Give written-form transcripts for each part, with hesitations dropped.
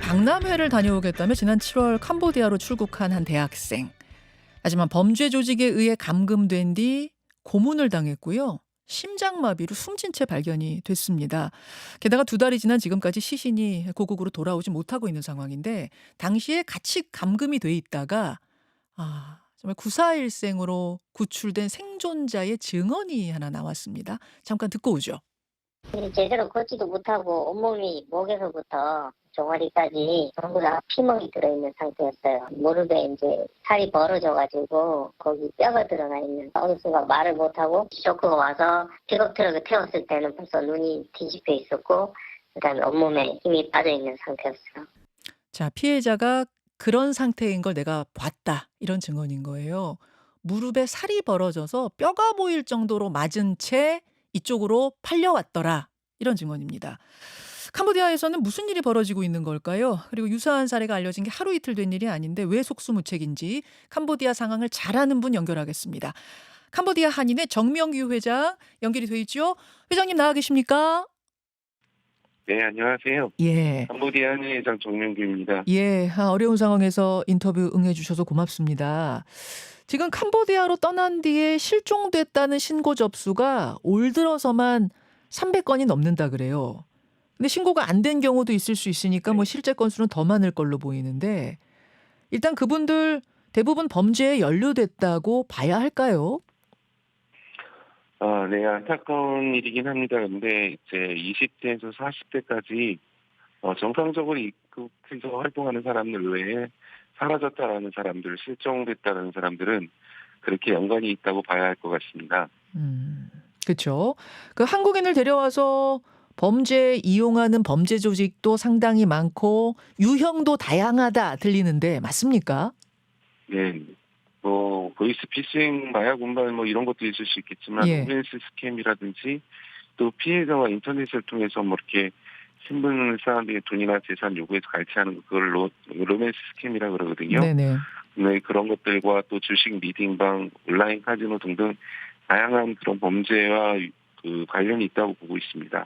박람회를 다녀오겠다며 지난 7월 캄보디아로 출국한 한 대학생. 하지만 범죄 조직에 의해 감금된 뒤 고문을 당했고요. 심장마비로 숨진 채 발견이 됐습니다. 게다가 2달이 지난 지금까지 시신이 고국으로 돌아오지 못하고 있는 상황인데 당시에 같이 감금이 돼 있다가 정말 구사일생으로 구출된 생존자의 증언이 하나 나왔습니다. 잠깐 듣고 오죠. 제대로 걷지도 못하고 온몸이 목에서부터 종아리까지 전부 다 피멍이 들어있는 상태였어요. 무릎에 이제 살이 벌어져가지고 거기 뼈가 드러나 있는, 어느 순간 말을 못하고 쇼크가 와서 픽업 트럭을 태웠을 때는 벌써 눈이 뒤집혀 있었고 그다음에 온몸에 힘이 빠져있는 상태였어요. 자, 피해자가 그런 상태인 걸 내가 봤다, 이런 증언인 거예요. 무릎에 살이 벌어져서 뼈가 보일 정도로 맞은 채 이쪽으로 팔려왔더라, 이런 증언입니다. 캄보디아에서는 무슨 일이 벌어지고 있는 걸까요? 그리고 유사한 사례가 알려진 게 하루 이틀 된 일이 아닌데 왜 속수무책인지 캄보디아 상황을 잘 아는 분 연결하겠습니다. 캄보디아 한인의 정명규 회장 연결이 돼 있죠. 회장님 나와 계십니까? 네, 안녕하세요. 예. 캄보디아 한인회장 정명규입니다. 예, 어려운 상황에서 인터뷰 응해주셔서 고맙습니다. 지금 캄보디아로 떠난 뒤에 실종됐다는 신고 접수가 올 들어서만 300건이 넘는다 그래요. 근데 신고가 안 된 경우도 있을 수 있으니까 뭐 실제 건수는 더 많을 걸로 보이는데 일단 그분들 대부분 범죄에 연루됐다고 봐야 할까요? 네, 안타까운 일이긴 합니다. 근데 이제 20대에서 40대까지 정상적으로 입국해서 활동하는 사람들 외에 사라졌다라는 사람들, 실종됐다는 사람들은 그렇게 연관이 있다고 봐야 할 것 같습니다. 그렇죠. 그 한국인을 데려와서 범죄에 이용하는 범죄 조직도 상당히 많고 유형도 다양하다 들리는데 맞습니까? 네, 뭐 보이스피싱, 마약 운반 뭐 이런 것도 있을 수 있겠지만 예. 로맨스 스캠이라든지 또 피해자와 인터넷을 통해서 뭐 이렇게 신분을 쌓은 뒤에 돈이나 재산 요구해서 갈취하는 그걸 로맨스 스캠이라 그러거든요. 네네. 네, 그런 것들과 또 주식 미팅방, 온라인 카지노 등등 다양한 그런 범죄와 그 관련이 있다고 보고 있습니다.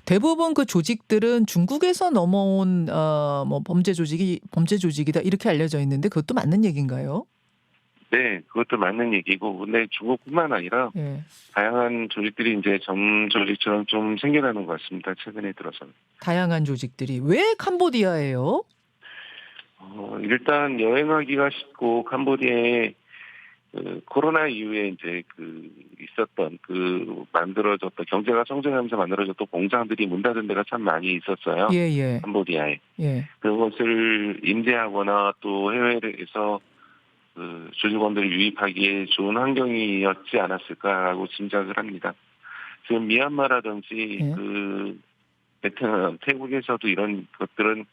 대부분 그 조직들은 중국에서 넘어온 뭐 범죄 조직이다 이렇게 알려져 있는데 그것도 맞는 얘기인가요? 네, 그것도 맞는 얘기고, 근데 중국뿐만 아니라 예. 다양한 조직들이 이제 점 조직처럼 좀 생겨나는 것 같습니다. 최근에 들어서는. 다양한 조직들이 왜 캄보디아예요? 일단 여행하기가 쉽고 캄보디아에 코로나 이후에 이제 있었던 만들어졌던 경제가 성장하면서 만들어졌던 공장들이 문 닫은 데가 참 많이 있었어요. 예. 캄보디아에. 예. 그것을 임대하거나 또 해외에서 주주권들을 유입하기에 좋은 환경이었지 않았을까라고 짐작을 합니다. 지금 미얀마라든지 예. 베트남, 태국에서도 이런 것들은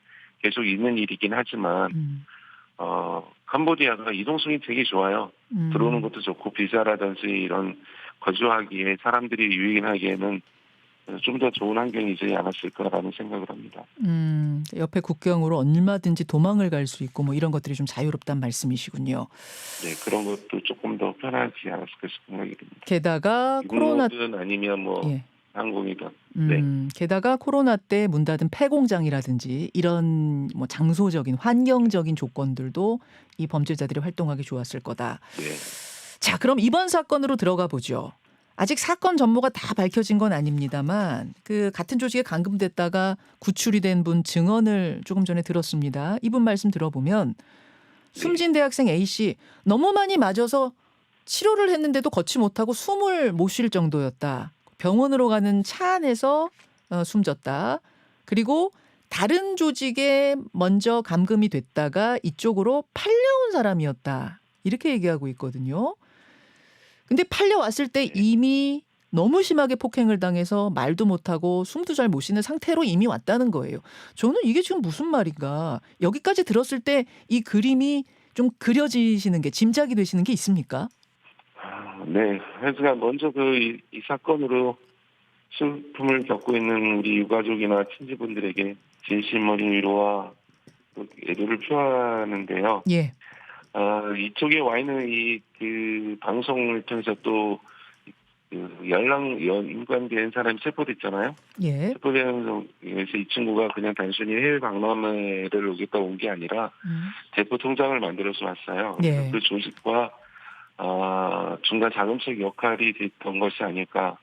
계속 있는 일이긴 하지만 캄보디아가 이동성이 되게 좋아요. 들어오는 것도 좋고 비자라든지 이런 거주하기에 사람들이 유인하기에는 좀 더 좋은 환경이지 않았을까라는 생각을 합니다. 옆에 국경으로 얼마든지 도망을 갈 수 있고 뭐 이런 것들이 좀 자유롭단 말씀이시군요. 네, 그런 것도 조금 더 편하지 않았을까 싶은 생각이 듭니다. 게다가 코로나 육로든 아니면 뭐 예. 항공이든. 네. 게다가 코로나 때 문 닫은 폐공장이라든지 이런 뭐 장소적인 환경적인 조건들도 이 범죄자들이 활동하기 좋았을 거다. 네. 자, 그럼 이번 사건으로 들어가 보죠. 아직 사건 전모가 다 밝혀진 건 아닙니다만 그 같은 조직에 감금됐다가 구출이 된 분 증언을 조금 전에 들었습니다. 이분 말씀 들어보면 숨진 대학생 A씨 너무 많이 맞아서 치료를 했는데도 걷지 못하고 숨을 못 쉴 정도였다. 병원으로 가는 차 안에서 숨졌다. 그리고 다른 조직에 먼저 감금이 됐다가 이쪽으로 팔려온 사람이었다. 이렇게 얘기하고 있거든요. 근데 팔려왔을 때 이미 너무 심하게 폭행을 당해서 말도 못하고 숨도 잘 못 쉬는 상태로 이미 왔다는 거예요. 저는 이게 지금 무슨 말인가. 여기까지 들었을 때 이 그림이 좀 그려지시는 게 짐작이 되시는 게 있습니까? 네. 그래서 먼저 이 사건으로 슬픔을 겪고 있는 우리 유가족이나 친지분들에게 진심 어린 위로와 또 애도를 표하는데요. 예. 이쪽에 와 있는 방송을 통해서 또 그 인관된 사람이 체포됐잖아요. 예. 체포되면서 이 친구가 그냥 단순히 해외 박람회를 오겠다 온 게 아니라 대포 통장을 만들어서 왔어요. 그래서 예. 그 조직과 중간 자금책 역할이 됐던 것이 아닐까.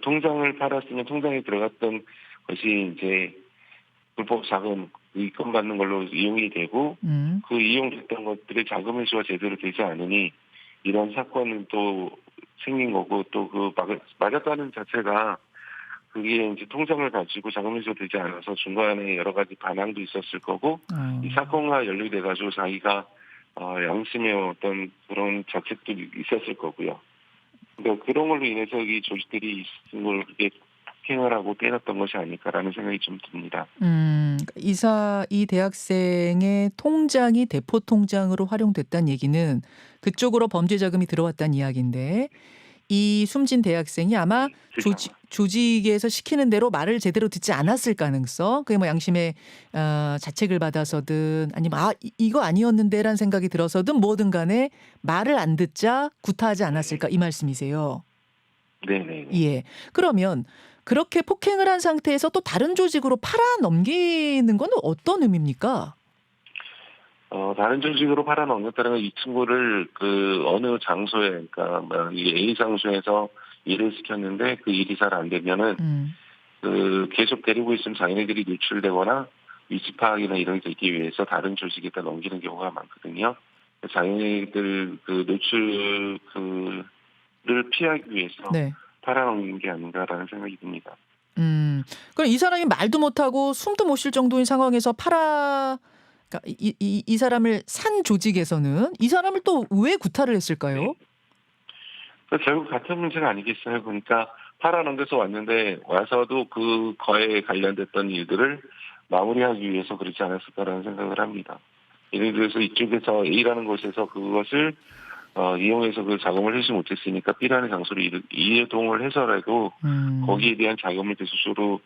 통장을 팔았으면 통장에 들어갔던 것이 이제 불법 자금 이권 받는 걸로 이용이 되고 그 이용됐던 것들의 자금 회수가 제대로 되지 않으니 이런 사건은 또 생긴 거고 또 그 맞았다는 자체가 그게 이제 통장을 가지고 자금 회수가 되지 않아서 중간에 여러 가지 반항도 있었을 거고 이 사건과 연루돼 가지고 자기가 양심의 어떤 그런 자책도 있었을 거고요. 그러니까 그런 걸로 인해서 이 조직들이 이걸 그렇게 폭행을 하고 때렸던 것이 아닐까라는 생각이 좀 듭니다. 이 대학생의 통장이 대포 통장으로 활용됐다는 얘기는 그쪽으로 범죄 자금이 들어왔다는 이야기인데 이 숨진 대학생이 아마 조직에서 시키는 대로 말을 제대로 듣지 않았을 가능성, 그게 뭐 양심의 자책을 받아서든 아니면 이거 아니었는데라는 생각이 들어서든 뭐든 간에 말을 안 듣자 구타하지 않았을까 이 말씀이세요. 네네. 예. 그러면 그렇게 폭행을 한 상태에서 또 다른 조직으로 팔아 넘기는 건 어떤 의미입니까? 다른 조직으로 팔아 넘겼다는 건 이 친구를 그 어느 장소에, 그러니까 뭐 이 A 장소에서 일을 시켰는데 그 일이 잘 안 되면은 그 계속 데리고 있으면 자기네들이 노출되거나 위치 파악이나 이런 게 있기 위해서 다른 조직에다 넘기는 경우가 많거든요. 자기네들 그 노출 그를 피하기 위해서 네. 팔아 넘긴 게 아닌가라는 생각이 듭니다. 그럼 이 사람이 말도 못하고 숨도 못 쉴 정도인 상황에서 그러니까 이 사람을 산 조직에서는 이 사람을 또 왜 구타를 했을까요? 네. 그러니까 결국 같은 문제가 아니겠어요. 그러니까 팔아 넘겨서 왔는데 와서도 그 거에 관련됐던 일들을 마무리하기 위해서 그렇지 않았을까라는 생각을 합니다. 예를 들어서 이쪽에서 A라는 곳에서 그것을 이용해서 그 자금을 회수 못했으니까 B라는 장소로 이동을 해서라도 거기에 대한 자금을 대수적으로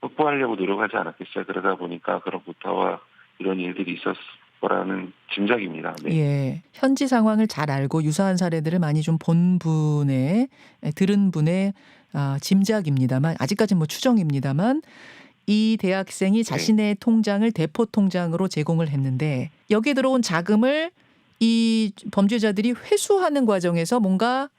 확보하려고 노력하지 않았겠어요. 그러다 보니까 그런 구타와 이런 일들이 있었을 거라는 짐작입니다. 네. 예. 현지 상황을 잘 알고 유사한 사례들을 많이 좀 들은 분의 짐작입니다만 아직까지는 뭐 추정입니다만 이 대학생이 자신의 통장을 대포 통장으로 제공을 했는데 여기에 들어온 자금을 이 범죄자들이 회수하는 과정에서 뭔가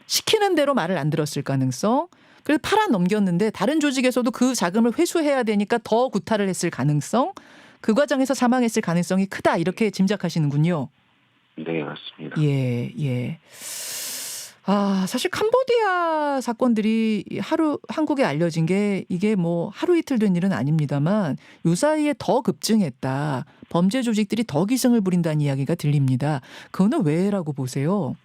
시키는 대로 말을 안 들었을 가능성, 그래서 팔아 넘겼는데 다른 조직에서도 그 자금을 회수해야 되니까 더 구타를 했을 가능성, 그 과정에서 사망했을 가능성이 크다 이렇게 짐작하시는군요. 네, 맞습니다. 예. 사실 캄보디아 사건들이 한국에 알려진 게 이게 뭐 하루 이틀 된 일은 아닙니다만 요 사이에 더 급증했다. 범죄 조직들이 더 기승을 부린다는 이야기가 들립니다. 그거는 왜라고 보세요?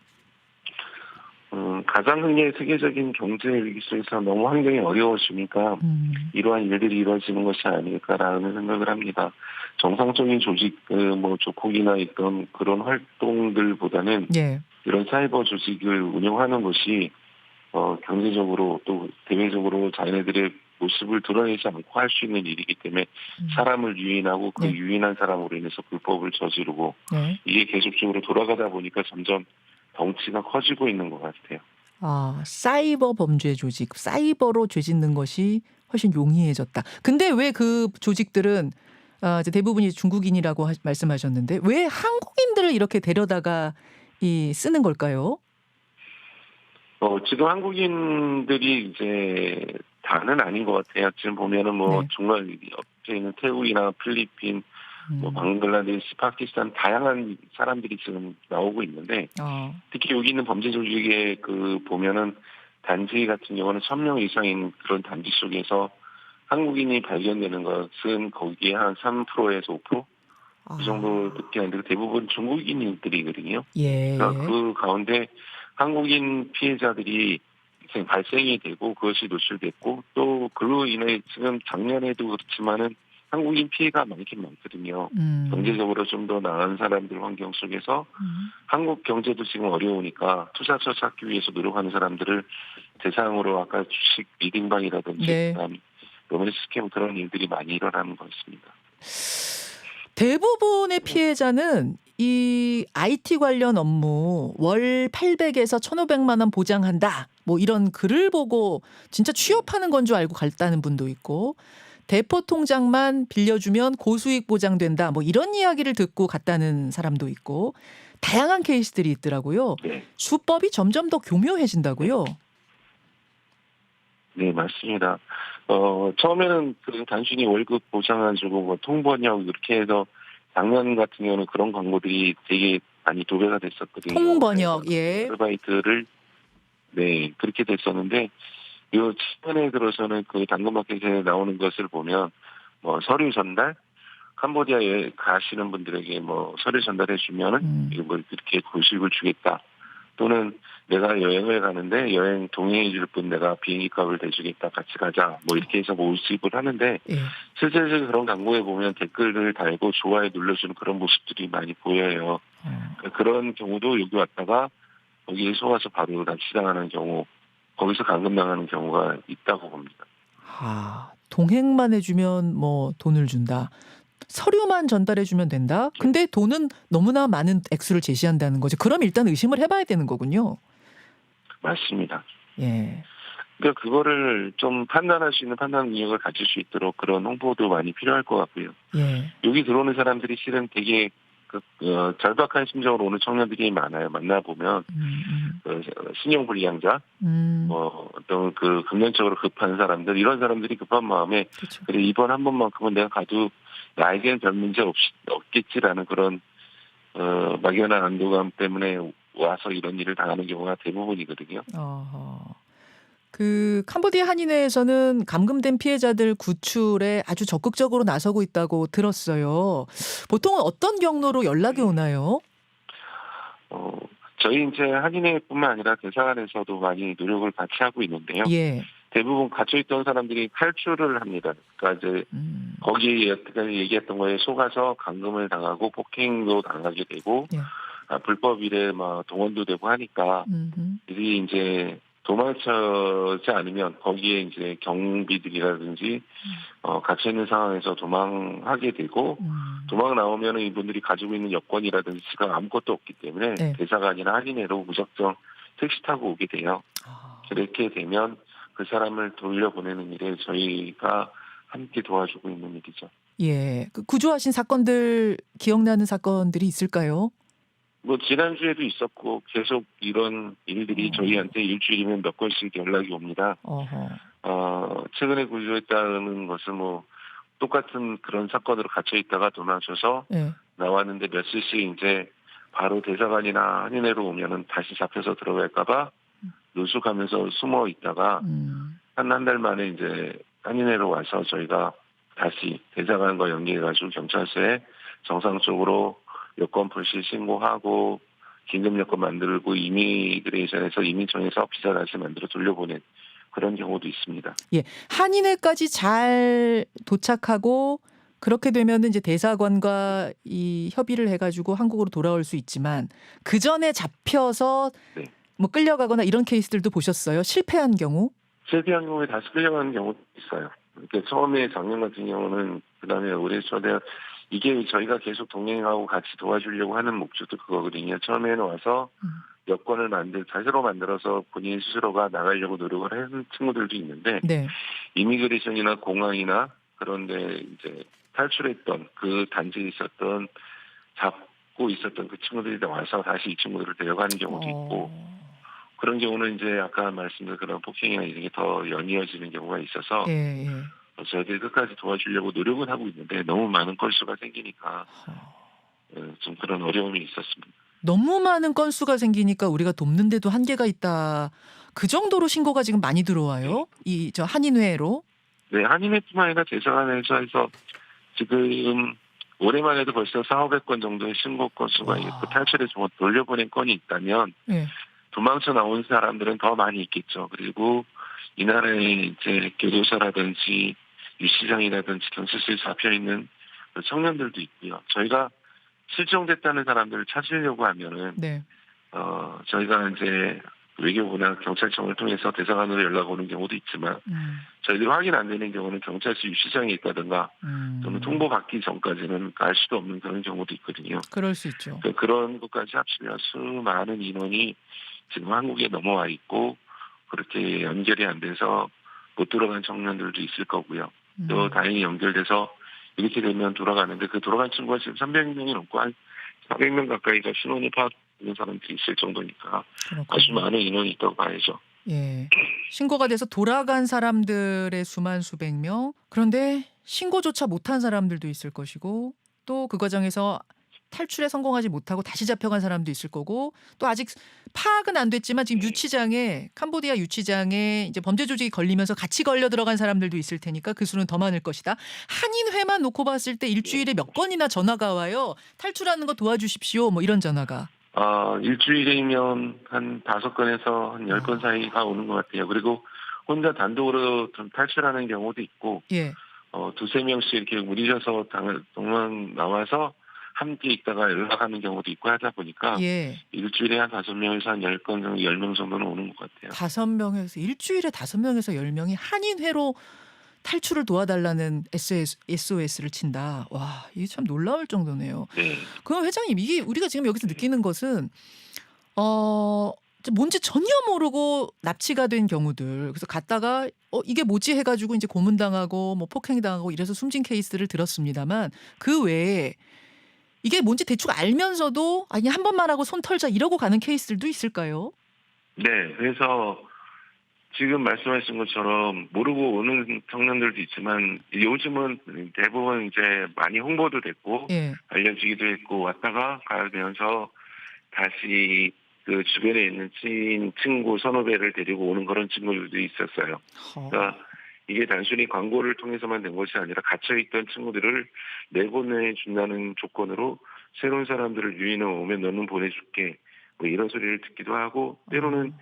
가장 흔히 세계적인 경제 위기 속에서 너무 환경이 어려워지니까 이러한 일들이 이루어지는 것이 아닐까라는 생각을 합니다. 정상적인 조직, 뭐 조폭이나 있던 그런 활동들보다는 예. 이런 사이버 조직을 운영하는 것이 경제적으로 또 대외적으로 자기네들의 모습을 드러내지 않고 할 수 있는 일이기 때문에 사람을 유인하고 그 유인한 사람으로 인해서 불법을 저지르고 이게 계속적으로 돌아가다 보니까 점점 덩치가 커지고 있는 것 같아요. 사이버 범죄 조직, 사이버로 죄 짓는 것이 훨씬 용이해졌다. 근데 왜 그 조직들은 이제 대부분이 중국인이라고 말씀하셨는데 왜 한국인들을 이렇게 데려다가 쓰는 걸까요? 지금 한국인들이 이제 다는 아닌 것 같아요. 지금 보면은 정말 옆에 있는 태국이나 필리핀, 방글라데시, 파키스탄 다양한 사람들이 지금 나오고 있는데 특히 여기 있는 범죄 조직에 보면은 단지 같은 경우는 1,000명 이상인 그런 단지 속에서 한국인이 발견되는 것은 거기에 한 3%에서 5%? 이 정도밖에 안 되고 대부분 중국인들이거든요. 그러니까 그 가운데 한국인 피해자들이 발생이 되고 그것이 노출됐고 또 그로 인해 지금 작년에도 그렇지만은 한국인 피해가 많긴 많거든요. 경제적으로 좀 더 나은 사람들 환경 속에서 한국 경제도 지금 어려우니까 투자처 찾기 위해서 노력하는 사람들을 대상으로 아까 주식 리딩방이라든지 그다음 로맨스 스캠 그런 일들이 많이 일어나는 것 같습니다. 대부분의 피해자는 이 IT 관련 업무 월 800에서 1,500만 원 보장한다. 뭐 이런 글을 보고 진짜 취업하는 건 줄 알고 갔다는 분도 있고 대포 통장만 빌려주면 고수익 보장된다. 뭐 이런 이야기를 듣고 갔다는 사람도 있고 다양한 케이스들이 있더라고요. 네. 수법이 점점 더 교묘해진다고요. 네, 맞습니다. 처음에는 그 단순히 월급 보장해주고 뭐 통번역 이렇게 해서 작년 같은 경우는 그런 광고들이 되게 많이 도배가 됐었거든요. 통번역, 예. 아르바이트를 네 그렇게 됐었는데 요 최근에 들어서는 그 당근마켓에 나오는 것을 보면 뭐 서류 전달 캄보디아에 가시는 분들에게 뭐 서류 전달해 주면은 뭐 이렇게 고수익을 주겠다. 또는 내가 여행을 가는데 여행 동행해 줄 분 내가 비행기 값을 대주겠다. 같이 가자. 뭐 이렇게 해서 모집을 하는데 예. 실제로 그런 광고에 보면 댓글을 달고 좋아요 눌러주는 그런 모습들이 많이 보여요. 그런 경우도 여기 왔다가 거기에 속아서 바로 납치당하는 경우 거기서 감금당하는 경우가 있다고 봅니다. 아, 동행만 해주면 뭐 돈을 준다. 서류만 전달해주면 된다. 근데 돈은 너무나 많은 액수를 제시한다는 거죠. 그럼 일단 의심을 해봐야 되는 거군요. 맞습니다. 예. 그러니까 그거를 좀 판단할 수 있는 판단 능력을 가질 수 있도록 그런 홍보도 많이 필요할 것 같고요. 예. 여기 들어오는 사람들이 실은 되게 절박한 심정으로 오는 청년들이 많아요. 만나보면 신용불량자, 뭐 어떤 그 금전적으로 급한 사람들 이런 사람들이 급한 마음에 그렇죠. 그래 이번 한 번만큼은 내가 가도 나에게는 별 문제 없겠지라는 그런 막연한 안도감 때문에 와서 이런 일을 당하는 경우가 대부분이거든요. 어허. 그 캄보디아 한인회에서는 감금된 피해자들 구출에 아주 적극적으로 나서고 있다고 들었어요. 보통은 어떤 경로로 연락이 오나요? 저희 이제 한인회뿐만 아니라 대사관에서도 많이 노력을 같이 하고 있는데요. 예. 대부분 갇혀있던 사람들이 탈출을 합니다. 그러니까 이제 거기에 여태까지 얘기했던 거에 속아서 감금을 당하고 폭행도 당하게 되고 예. 불법 일에 막 동원도 되고 하니까 이들이 이제 도망치지 않으면 거기에 이제 경비들이라든지 갇혀 있는 상황에서 도망하게 되고 도망 나오면은 이분들이 가지고 있는 여권이라든지 지갑 아무것도 없기 때문에 네. 대사관이나 할인회로 무작정 택시 타고 오게 돼요. 그렇게 되면 그 사람을 돌려보내는 일에 저희가 함께 도와주고 있는 일이죠. 예. 그 구조하신 사건들 기억나는 사건들이 있을까요? 뭐 지난주에도 있었고 계속 이런 일들이 저희한테 일주일이면 몇 건씩 연락이 옵니다. 어허. 최근에 구조했다는 것은 뭐 똑같은 그런 사건으로 갇혀 있다가 도망쳐서 예. 나왔는데 며칠씩 이제 바로 대사관이나 한인회로 오면은 다시 잡혀서 들어갈까봐 노숙하면서 숨어 있다가 한 달 만에 이제 한인회로 와서 저희가 다시 대사관과 연계해가지고 경찰서에 정상적으로 여권 불실 신고하고 긴급 여권 만들고 이미그레이션에서 이민청에서 비자 다시 만들어 돌려보낸 그런 경우도 있습니다. 예. 한인회까지 잘 도착하고 그렇게 되면은 이제 대사관과 이 협의를 해가지고 한국으로 돌아올 수 있지만 그 전에 잡혀서 네. 뭐 끌려가거나 이런 케이스들도 보셨어요? 실패한 경우? 실패한 경우에 다시 끌려가는 경우도 있어요. 그러니까 처음에 작년 같은 경우는 그다음에 올해 초에 이게 저희가 계속 동행하고 같이 도와주려고 하는 목적도 그거거든요. 처음에는 와서 여권을 자세로 만들어서 본인 스스로가 나가려고 노력을 하는 친구들도 있는데 네. 이미그레이션이나 공항이나 그런데 이제 탈출했던 그 단지에 있었던 잡고 있었던 그 친구들이 와서 다시 이 친구들을 데려가는 경우도 있고 그런 경우는 이제 아까 말씀드린 그런 폭행이나 이런 게 더 연이어지는 경우가 있어서 예, 예. 저희들이 끝까지 도와주려고 노력은 하고 있는데 너무 많은 건수가 생기니까 좀 그런 어려움이 있었습니다. 너무 많은 건수가 생기니까 우리가 돕는데도 한계가 있다. 그 정도로 신고가 지금 많이 들어와요? 이 저 한인회로? 네, 한인회뿐만 아니라 대사관에서 해서 지금 올해만 해도 벌써 4,500건 정도의 신고 건수가 있고 탈출해서 돌려보낸 건이 있다면 예. 도망쳐 나온 사람들은 더 많이 있겠죠. 그리고 이 나라에 이제 교도소라든지 유치장이라든지 경찰서에 잡혀 있는 청년들도 있고요. 저희가 실종됐다는 사람들을 찾으려고 하면은 네. 저희가 이제 외교부나 경찰청을 통해서 대사관으로 연락 오는 경우도 있지만 저희들이 확인 안 되는 경우는 경찰서 유치장에 있다든가 또는 통보받기 전까지는 알 수도 없는 그런 경우도 있거든요. 그럴 수 있죠. 그런 것까지 합치면 수많은 인원이 지금 한국에 넘어와 있고 그렇게 연결이 안 돼서 못 들어간 청년들도 있을 거고요. 또 다행히 연결돼서 이렇게 되면 돌아가는데 그 돌아간 친구가 지금 300명이 넘고 한 400명 가까이가 신원이 파악되는 사람들이 있을 정도니까 아주 많은 인원이 있다고 봐야죠. 예. 신고가 돼서 돌아간 사람들의 수만 수백 명. 그런데 신고조차 못한 사람들도 있을 것이고 또 그 과정에서 탈출에 성공하지 못하고 다시 잡혀간 사람도 있을 거고 또 아직 파악은 안 됐지만 지금 유치장에 캄보디아 유치장에 이제 범죄 조직이 걸리면서 같이 걸려 들어간 사람들도 있을 테니까 그 수는 더 많을 것이다. 한인회만 놓고 봤을 때 일주일에 몇 건이나 전화가 와요. 탈출하는 거 도와주십시오. 뭐 이런 전화가. 일주일이면 한 5건에서 한 10건 사이가 오는 것 같아요. 그리고 혼자 단독으로 좀 탈출하는 경우도 있고, 예. 2-3명씩 이렇게 무리져서 동원 나와서 함께 있다가 연락하는 경우도 있고 하다 보니까 예. 일주일에 한 5명에서 한 10건 정도, 10명 정도는 오는 것 같아요. 5명에서 일주일에 5명에서 10명이 한인회로 탈출을 도와달라는 SOS를 친다. 와, 이게 참 놀라울 정도네요. 네. 그럼 회장님, 이게 우리가 지금 여기서 느끼는 것은 뭔지 전혀 모르고 납치가 된 경우들. 그래서 갔다가 이게 뭐지 해가지고 이제 고문당하고 뭐 폭행당하고 이래서 숨진 케이스를 들었습니다만 그 외에 이게 뭔지 대충 알면서도 아니 한 번만 하고 손 털자 이러고 가는 케이스들도 있을까요? 네. 그래서 지금 말씀하신 것처럼 모르고 오는 청년들도 있지만 요즘은 대부분 이제 많이 홍보도 됐고 예. 알려지기도 했고 왔다가 가야 되면서 다시 그 주변에 있는 친구 선후배를 데리고 오는 그런 친구들도 있었어요. 그러니까 이게 단순히 광고를 통해서만 된 것이 아니라 갇혀있던 친구들을 내보내준다는 조건으로 새로운 사람들을 유인을 오면 너는 보내줄게 뭐 이런 소리를 듣기도 하고 때로는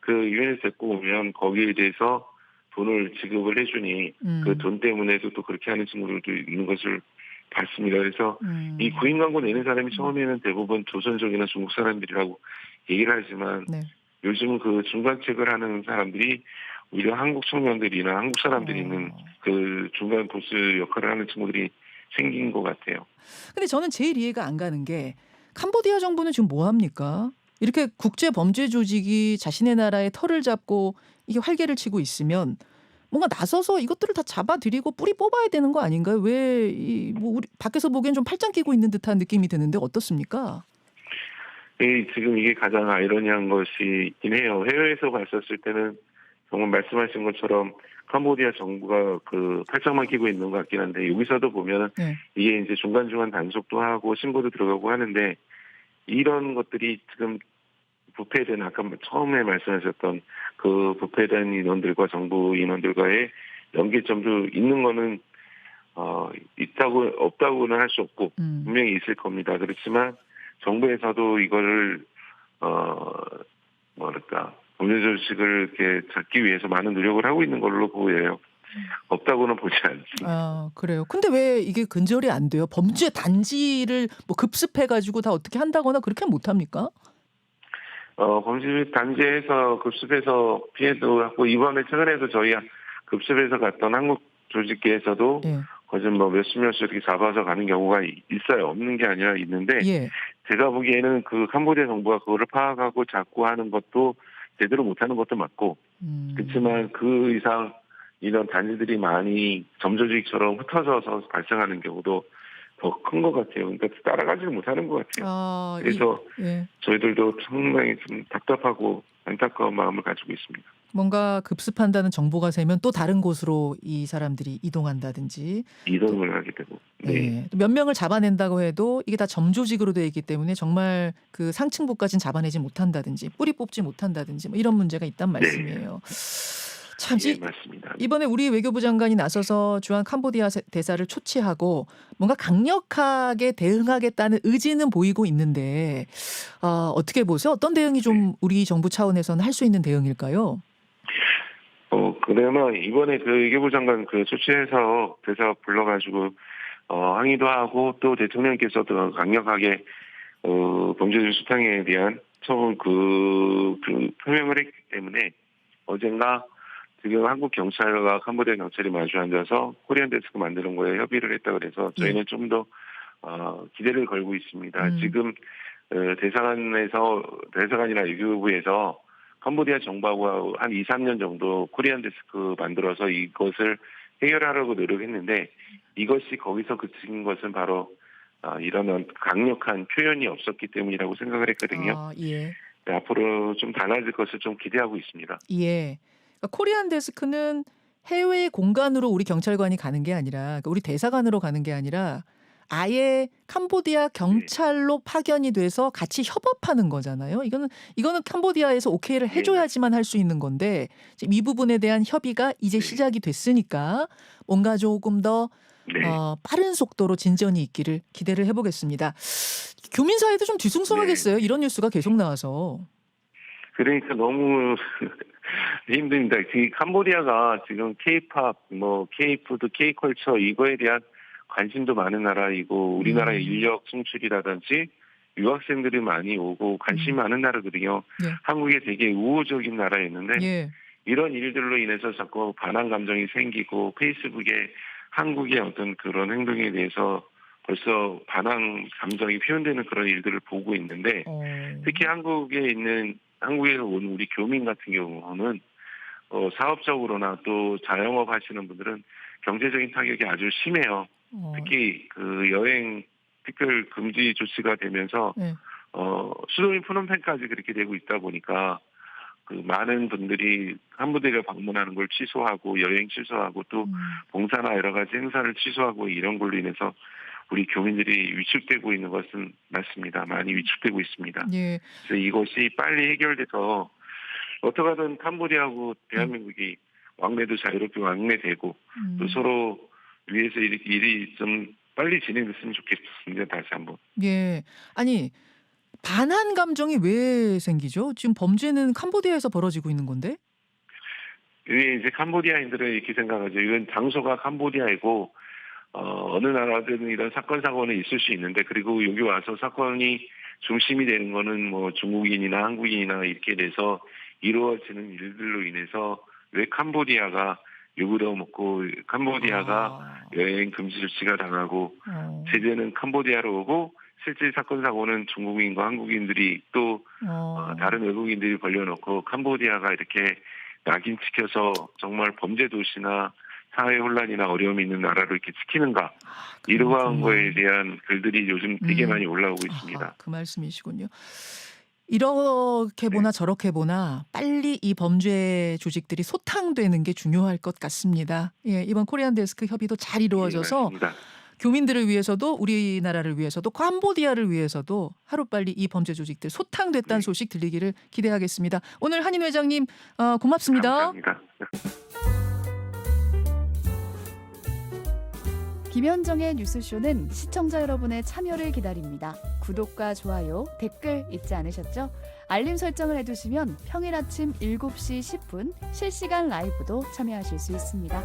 그 유인을 데리고 오면 거기에 대해서 돈을 지급을 해주니 그 돈 때문에도 또 그렇게 하는 친구들도 있는 것을 봤습니다. 그래서 이 구인 광고 내는 사람이 처음에는 대부분 조선족이나 중국 사람들이라고 얘기를 하지만 네. 요즘은 그 중간책을 하는 사람들이 오히려 한국 청년들이나 한국 사람들이 있는 그 중간 보스 역할을 하는 친구들이 생긴 것 같아요. 근데 저는 제일 이해가 안 가는 게 캄보디아 정부는 지금 뭐 합니까? 이렇게 국제 범죄 조직이 자신의 나라에 털을 잡고 이게 활개를 치고 있으면 뭔가 나서서 이것들을 다 잡아들이고 뿌리 뽑아야 되는 거 아닌가요? 왜 뭐 우리 밖에서 보기엔 좀 팔짱 끼고 있는 듯한 느낌이 드는데 어떻습니까? 지금 이게 가장 아이러니한 것이 있긴 해요. 해외에서 봤었을 때는 정말 말씀하신 것처럼 캄보디아 정부가 그 팔짱만 끼고 있는 것 같긴 한데 여기서도 보면은 네. 이게 이제 중간중간 단속도 하고 신고도 들어가고 하는데 이런 것들이 지금 부패된 아까 처음에 말씀하셨던 그 부패된 인원들과 정부 인원들과의 연계점도 있는 거는 있다고 없다고는 할 수 없고 분명히 있을 겁니다. 그렇지만 정부에서도 이거를 뭐랄까 범죄 조직을 이렇게 잡기 위해서 많은 노력을 하고 있는 걸로 보여요. 없다고는 보지 않습니다. 아, 그래요. 근데 왜 이게 근절이 안 돼요? 범죄 단지를 뭐 급습해가지고 다 어떻게 한다거나 그렇게 못 합니까? 범죄 단지에서 급습해서 피해도 하고 이번에 최근에도 저희 급습해서 갔던 한국 조직계에서도 예. 거진 뭐 몇십 명씩 이렇게 잡아서 가는 경우가 있어요. 없는 게 아니라 있는데 예. 제가 보기에는 그 캄보디아 정부가 그거를 파악하고 잡고 하는 것도 제대로 못하는 것도 맞고 그렇지만 그 이상 이런 단지들이 많이 점조직처럼 흩어져서 발생하는 경우도 더 큰 것 같아요. 그러니까 따라가지를 못하는 것 같아요. 그래서 예. 저희들도 상당히 좀 답답하고 안타까운 마음을 가지고 있습니다. 뭔가 급습한다는 정보가 세면 또 다른 곳으로 이 사람들이 이동한다든지 이동을 하게 되고. 네. 예. 또 몇 명을 잡아낸다고 해도 이게 다 점조직으로 되어 있기 때문에 정말 그 상층부까지는 잡아내지 못한다든지 뿌리 뽑지 못한다든지 뭐 이런 문제가 있단 말씀이에요. 참 예, 맞습니다. 이번에 우리 외교부 장관이 나서서 주한 캄보디아 대사를 초치하고 뭔가 강력하게 대응하겠다는 의지는 보이고 있는데 어떻게 보세요? 어떤 대응이 좀 우리 정부 차원에서는 할 수 있는 대응일까요? 그나마 이번에 그 외교부 장관 그 초치해서 대사 불러가지고 항의도 하고 또 대통령께서도 강력하게 범죄적 수탕에 대한 처음 표명을 했기 때문에 어젠가 지금 한국 경찰과 캄보디아 경찰이 마주 앉아서 코리안 데스크 만드는 거에 협의를 했다 그래서 저희는 좀 더 기대를 걸고 있습니다. 지금 대사관이나 외교부에서 캄보디아 정부하고 한 2, 3년 정도 코리안 데스크 만들어서 이것을 해결하려고 노력했는데 이것이 거기서 그친 것은 바로 이런 강력한 표현이 없었기 때문이라고 생각을 했거든요. 예. 네, 앞으로 좀 달라질 것을 좀 기대하고 있습니다. 예. 그러니까 코리안 데스크는 해외 공간으로 우리 경찰관이 가는 게 아니라 그러니까 우리 대사관으로 가는 게 아니라 아예 캄보디아 경찰로 파견이 돼서 같이 협업하는 거잖아요. 이거는 캄보디아에서 오케이를 해줘야지만 할 수 있는 건데 지금 이 부분에 대한 협의가 이제 시작이 됐으니까 뭔가 조금 더 네. 빠른 속도로 진전이 있기를 기대를 해보겠습니다. 교민사회도 좀 뒤숭숭하겠어요. 이런 뉴스가 계속 나와서. 그러니까 너무 힘듭니다. 캄보디아가 지금 K-팝, K-푸드, K-컬처 이거에 대한 관심도 많은 나라이고 우리나라의 인력 송출이라든지 유학생들이 많이 오고 관심이 많은 나라거든요. 예. 한국에 되게 우호적인 나라였는데 예. 이런 일들로 인해서 자꾸 반항 감정이 생기고 페이스북에 한국의 어떤 그런 행동에 대해서 벌써 반항 감정이 표현되는 그런 일들을 보고 있는데 특히 한국에서 온 우리 교민 같은 경우는 사업적으로나 또 자영업 하시는 분들은 경제적인 타격이 아주 심해요. 특히 그 여행 특별 금지 조치가 되면서 수도인 푸놈펜까지 그렇게 되고 있다 보니까 그 많은 분들이 캄보디아를 방문하는 걸 취소하고 여행 취소하고 또 봉사나 여러 가지 행사를 취소하고 이런 걸로 인해서 우리 교민들이 위축되고 있는 것은 맞습니다. 많이 위축되고 있습니다. 예. 그래서 이것이 빨리 해결돼서 어떻게 하든 캄보디아하고 대한민국이 왕래도 자유롭게 왕래되고 또 서로 위해서 일이 좀 빨리 진행됐으면 좋겠습니다. 다시 한번. 예. 아니 반한 감정이 왜 생기죠? 지금 범죄는 캄보디아에서 벌어지고 있는 건데? 이제 캄보디아인들은 이렇게 생각하죠. 이건 장소가 캄보디아이고 어느 나라든 이런 사건 사고는 있을 수 있는데 그리고 여기 와서 사건이 중심이 되는 거는 뭐 중국인이나 한국인이나 이렇게 돼서 이루어지는 일들로 인해서 왜 캄보디아가 욕을 먹고 캄보디아가 여행 금지 조치가 당하고 제재는 캄보디아로 오고 실제 사건 사고는 중국인과 한국인들이 또 다른 외국인들이 벌려놓고 캄보디아가 이렇게 낙인시켜서 정말 범죄 도시나 사회 혼란이나 어려움이 있는 나라로 이렇게 지키는가 이러한 거에 대한 글들이 요즘 되게 많이 올라오고 있습니다. 그 말씀이시군요. 이렇게 보나 저렇게 보나 빨리 이 범죄 조직들이 소탕되는 게 중요할 것 같습니다. 예, 이번 코리안 데스크 협의도 잘 이루어져서 교민들을 위해서도 우리나라를 위해서도 캄보디아를 위해서도 하루빨리 이 범죄 조직들 소탕됐다는 소식 들리기를 기대하겠습니다. 오늘 한인 회장님 고맙습니다. 감사합니다. 김현정의 뉴스쇼는 시청자 여러분의 참여를 기다립니다. 구독과 좋아요, 댓글 잊지 않으셨죠? 알림 설정을 해두시면 평일 아침 7시 10분 실시간 라이브도 참여하실 수 있습니다.